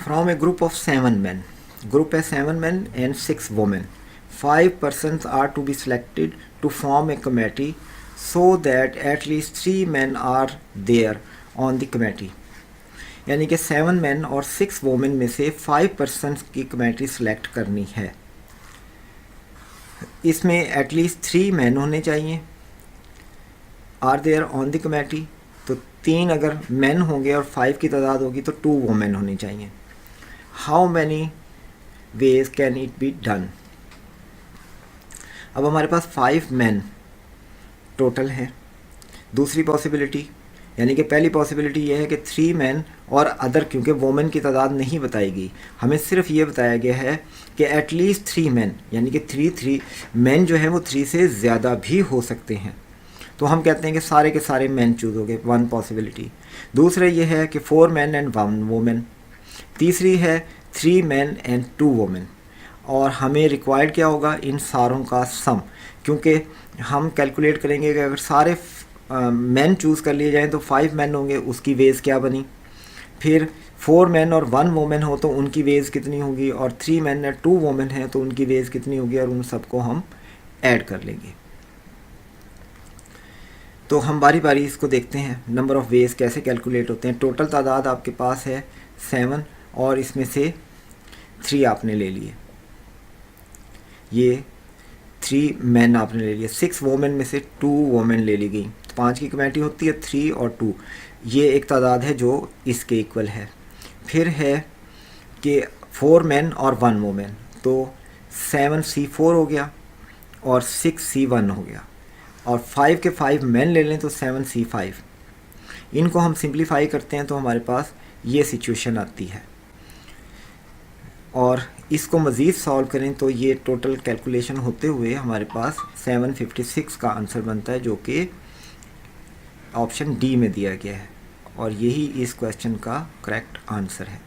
From a group of 7 men, group has 7 men and 6 women. 5 persons are to be selected to form a committee so that at least 3 men are there on the committee. यानी कि 7 men और 6 women में से 5 persons की committee select करनी है. इसमें at least 3 men होने चाहिए are there on the committee. तो 3 अगर men होंगे और 5 की तादाद होगी तो 2 women होनी चाहिए. How many ways can it be done. अब हमारे पास 5 men टोटल हैं. दूसरी पॉसिबिलिटी यानी कि पहली पॉसिबिलिटी ये है कि 3 men और अदर, क्योंकि वोमेन की तादाद नहीं बताई गई, हमें सिर्फ ये बताया गया है कि एटलीस्ट 3 men यानी कि 3 men जो है वो 3 से ज़्यादा भी हो सकते हैं. तो हम कहते हैं कि सारे के सारे men चूज़ हो गए, 1 पॉसिबिलिटी. दूसरा ये है कि 4 men and 1 woman. तीसरी है 3 men and 2 women. और हमें रिक्वायर्ड क्या होगा, इन सारों का सम, क्योंकि हम कैलकुलेट करेंगे कि अगर सारे men चूज़ कर लिए जाएं तो 5 men होंगे, उसकी वेज क्या बनी. फिर 4 men और 1 woman हो तो उनकी वेज कितनी होगी, और 3 men और 2 women हैं तो उनकी वेज कितनी होगी, और उन सबको हम ऐड कर लेंगे. तो हम बारी बारी इसको देखते हैं नंबर ऑफ़ वेज कैसे कैलकुलेट होते हैं. टोटल तादाद आपके पास है 7 और इसमें से 3 आपने ले लिए. ये 3 men आपने ले लिए. 6 वोमेन में से 2 वोमेन ले ली गई. तो 5 की कमेटी होती है 3 और 2. ये एक तादाद है जो इसके इक्वल है. फिर है कि 4 men और 1 वोमेन, तो 7C4 हो गया और 6C1 हो गया. और 5 के 5 men ले लें तो 7C5. इनको हम सिंप्लीफाई करते हैं तो हमारे पास ये सिचुएशन आती है. और इसको मज़ीद सॉल्व करें तो ये टोटल कैलकुलेशन होते हुए हमारे पास 756 का आंसर बनता है, जो कि ऑप्शन डी में दिया गया है. और यही इस क्वेश्चन का करेक्ट आंसर है.